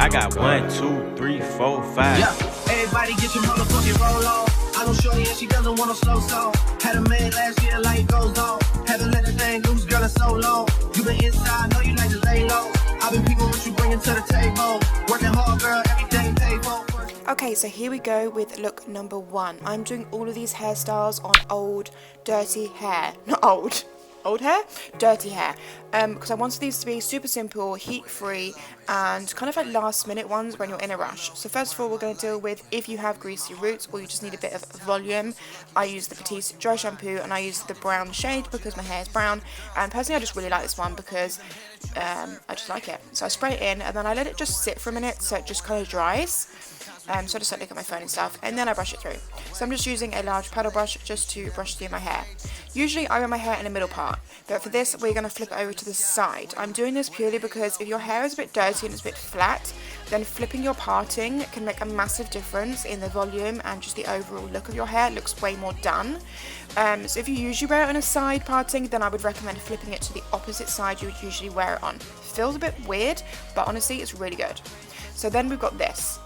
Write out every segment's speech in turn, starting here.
I got 1, 2, 3, 4, 5. Yeah, everybody get your motherfucking roll on. I know shorty and she doesn't want a slow song. Had a man last year, like it goes on. Haven't let a thing loose, girl, in so long. You been inside, know you like to lay low. I've been people what you bringing to the table. Working hard, girl, everything paid for. Okay, so here we go with look number 1. I'm doing all of these hairstyles on old, dirty hair. Not old hair? Dirty hair. Because I wanted these to be super simple, heat-free, and kind of like last-minute ones when you're in a rush. So first of all, we're going to deal with if you have greasy roots or you just need a bit of volume. I use the Petite dry shampoo and I use the brown shade because my hair is brown. And personally, I just really like this one because I just like it. So I spray it in and then I let it just sit for a minute so it just kind of dries. So I just look at my phone and stuff, and then I brush it through. So I'm just using a large paddle brush just to brush through my hair. Usually I wear my hair in the middle part, but for this we're going to flip it over to the side. I'm doing this purely because if your hair is a bit dirty and it's a bit flat, then flipping your parting can make a massive difference in the volume and just the overall look of your hair. It looks way more done. So if you usually wear it on a side parting, then I would recommend flipping it to the opposite side you would usually wear it on. Feels a bit weird, but honestly it's really good. So then we've got this.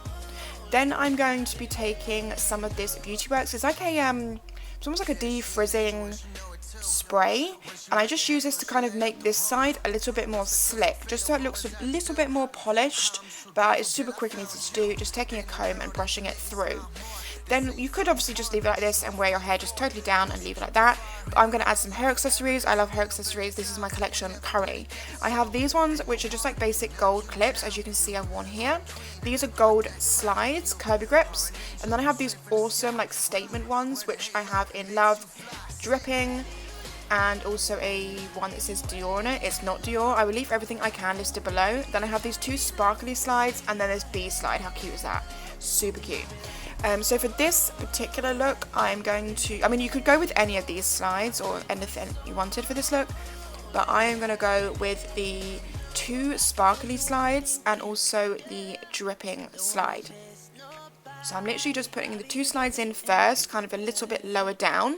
Then I'm going to be taking some of this Beauty Works. It's like a, it's almost like a defrizzing spray. And I just use this to kind of make this side a little bit more slick. Just so it looks a little bit more polished. But it's super quick and easy to do. Just taking a comb and brushing it through. Then you could obviously just leave it like this and wear your hair just totally down and leave it like that. But I'm going to add some hair accessories. I love hair accessories. This is my collection currently. I have these ones which are just like basic gold clips, as you can see I've worn here. These are gold slides, curvy grips. And then I have these awesome like statement ones which I have in Love, Dripping, and also a one that says Dior on it. It's not Dior. I will leave everything I can listed below. Then I have these two sparkly slides and then this bee slide. How cute is that? Super cute. So for this particular look, I'm going to, I mean you could go with any of these slides or anything you wanted for this look, but I am going to go with the two sparkly slides and also the dripping slide. So I'm literally just putting the two slides in first, kind of a little bit lower down.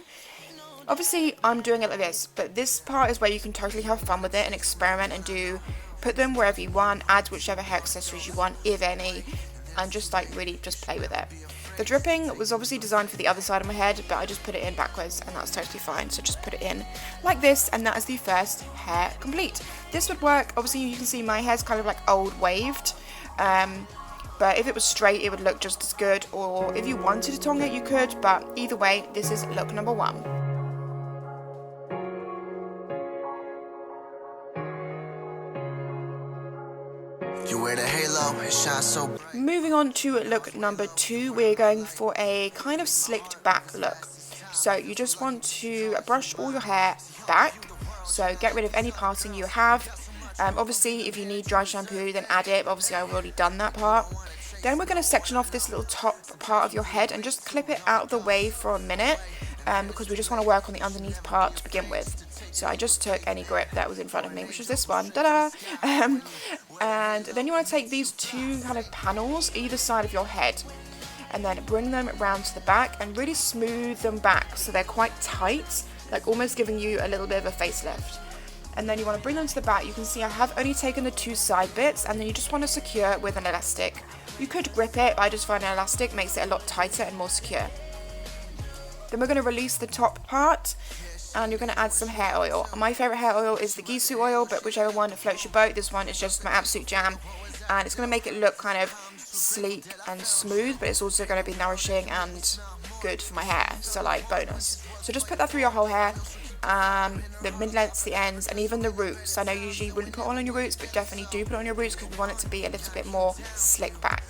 Obviously I'm doing it like this, but this part is where you can totally have fun with it and experiment and put them wherever you want, add whichever hair accessories you want, if any, and just like really just play with it. The dripping was obviously designed for the other side of my head, but I just put it in backwards and that's totally fine. So just put it in like this and that is the first hair complete. This would work, obviously you can see my hair's kind of like old waved, but if it was straight it would look just as good, or if you wanted to tong it you could, but either way this is look number 1. You wear the halo, it shines so. Moving on to look number 2, we're going for a kind of slicked back look. So you just want to brush all your hair back, so get rid of any parting you have. Obviously if you need dry shampoo then add it, but obviously I've already done that part. Then we're going to section off this little top part of your head and just clip it out of the way for a minute, because we just want to work on the underneath part to begin with. So I just took any grip that was in front of me, which was this one, ta-da! And then you want to take these two kind of panels either side of your head and then bring them around to the back and really smooth them back so they're quite tight, like almost giving you a little bit of a facelift. And then you want to bring them to the back. You can see I have only taken the two side bits, and then you just want to secure it with an elastic. You could grip it, but I just find an elastic makes it a lot tighter and more secure. Then we're going to release the top part and you're going to add some hair oil. My favourite hair oil is the Greasy oil, but whichever one floats your boat. This one is just my absolute jam, and it's going to make it look kind of sleek and smooth, but it's also going to be nourishing and good for my hair, so like bonus. So just put that through your whole hair, the mid-lengths, the ends, and even the roots. I know usually you wouldn't put on your roots, but definitely do put on your roots because we want it to be a little bit more slick back.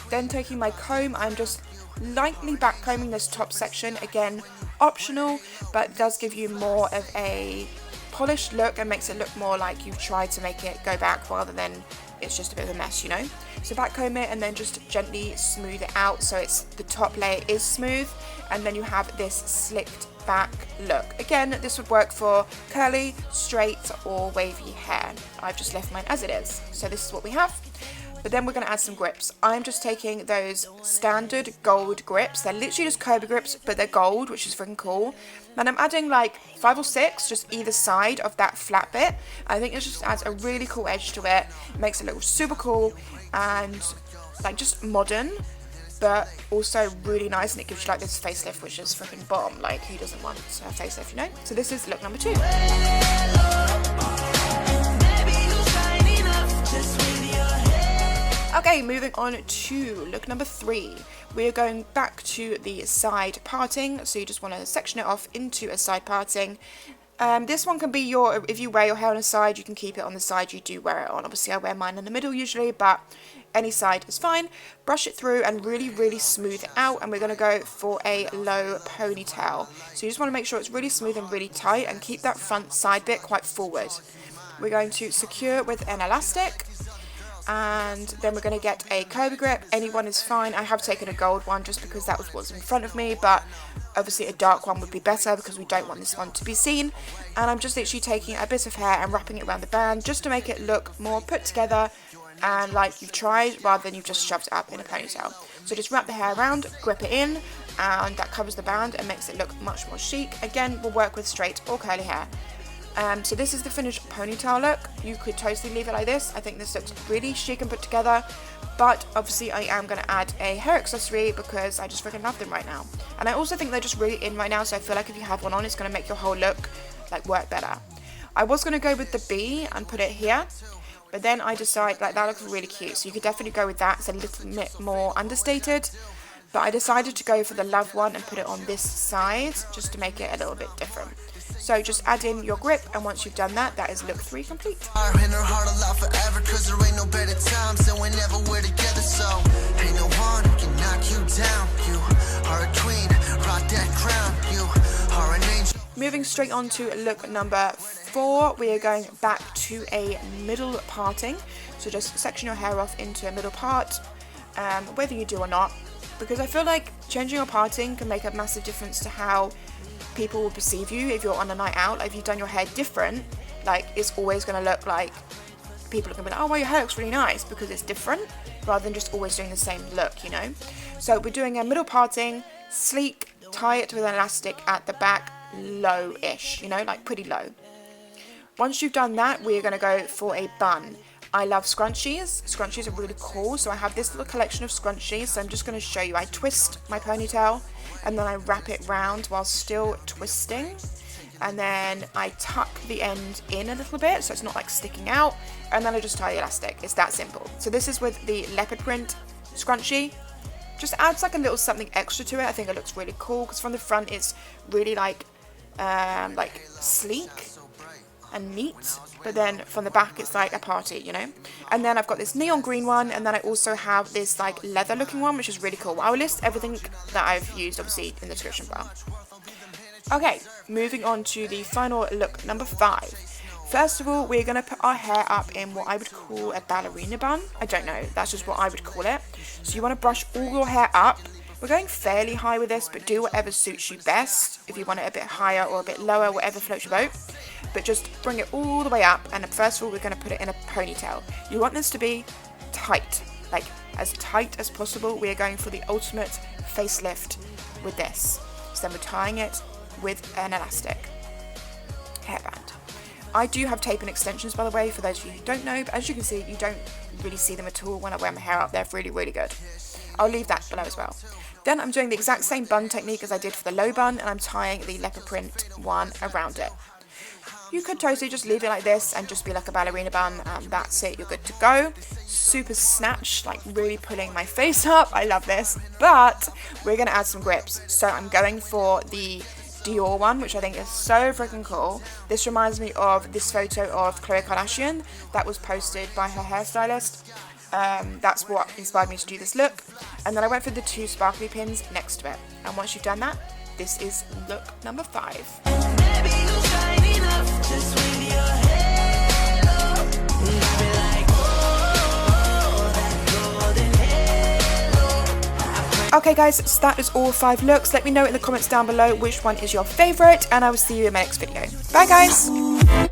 Then taking my comb, I'm just lightly back combing this top section, again optional, but it does give you more of a polished look and makes it look more like you've tried to make it go back rather than it's just a bit of a mess, you know. So back comb it and then just gently smooth it out so it's the top layer is smooth, and then you have this slicked back look. Again, this would work for curly, straight or wavy hair. I've just left mine as it is. So this is what we have. But then we're going to add some grips. I'm just taking those standard gold grips. They're literally just Kirby grips, but they're gold, which is freaking cool. And I'm adding like 5 or 6, just either side of that flat bit. I think it just adds a really cool edge to it. It makes it look super cool and like just modern, but also really nice. And it gives you like this facelift, which is freaking bomb. Like, who doesn't want a facelift, you know? So this is look number 2. Okay, moving on to look number 3. We are going back to the side parting. So you just want to section it off into a side parting. This one can be your, if you wear your hair on the side, you can keep it on the side you do wear it on. Obviously I wear mine in the middle usually, but any side is fine. Brush it through and really smooth it out, and we're going to go for a low ponytail. So you just want to make sure it's really smooth and really tight, and keep that front side bit quite forward. We're going to secure with an elastic, and then we're going to get a Kirby grip. Anyone is fine. I have taken a gold one just because that was what's in front of me, but obviously a dark one would be better because we don't want this one to be seen. And I'm just literally taking a bit of hair and wrapping it around the band just to make it look more put together and like you've tried, rather than you've just shoved it up in a ponytail. So just wrap the hair around, grip it in, and that covers the band and makes it look much more chic. Again, we'll work with straight or curly hair. So this is the finished ponytail look. You could totally leave it like this. I think this looks really chic and put together, but obviously I am going to add a hair accessory because I just freaking love them right now. And I also think they're just really in right now, so I feel like if you have one on, it's going to make your whole look like work better. I was going to go with the bee and put it here, but then I decided like that looks really cute, so you could definitely go with that. It's a little bit more understated, but I decided to go for the love one and put it on this side just to make it a little bit different. So just add in your grip, and once you've done that, that is look 3 complete. Moving straight on to look number 4, we are going back to a middle parting. So just section your hair off into a middle part, whether you do or not, because I feel like changing your parting can make a massive difference to how people will perceive you if you're on a night out. Like if you've done your hair different, like it's always going to look like people are going to be like, oh wow, your hair looks really nice, because it's different rather than just always doing the same look, you know. So we're doing a middle parting, sleek, tie it with an elastic at the back, low-ish, you know, like pretty low. Once you've done that, we're going to go for a bun. I love scrunchies. Scrunchies are really cool, so I have this little collection of scrunchies. So I'm just going to show you. I twist my ponytail and then I wrap it round while still twisting, and then I tuck the end in a little bit so it's not like sticking out, and then I just tie the elastic. It's that simple. So this is with the leopard print scrunchie. Just adds like a little something extra to it. I think it looks really cool because from the front it's really like sleek and neat, but then from the back it's like a party, you know. And then I've got this neon green one, and then I also have this like leather looking one, which is really cool. I'll list everything that I've used obviously in the description bar. Okay, moving on to the final look number 5. First of all, we're going to put our hair up in what I would call a ballerina bun. I don't know, that's just what I would call it. So you want to brush all your hair up. We're going fairly high with this, but do whatever suits you best. If you want it a bit higher or a bit lower, whatever floats your boat. But just bring it all the way up, and first of all we're going to put it in a ponytail. You want this to be tight, like as tight as possible. We are going for the ultimate facelift with this. So then we're tying it with an elastic hairband. I do have tape and extensions, by the way, for those of you who don't know, but as you can see, you don't really see them at all when I wear my hair up. They're really good. I'll leave that below as well. Then I'm doing the exact same bun technique as I did for the low bun, and I'm tying the leopard print one around it. You could totally just leave it like this and just be like a ballerina bun, and that's it, you're good to go. Super snatched, like really pulling my face up. I love this, but we're going to add some grips. So I'm going for the Dior one, which I think is so freaking cool. This reminds me of this photo of Khloe Kardashian that was posted by her hairstylist. That's what inspired me to do this look. And then I went for the 2 sparkly pins next to it. And once you've done that, this is look number 5. Okay guys, so that is all 5 looks. Let me know in the comments down below which one is your favourite, and I will see you in my next video. Bye guys!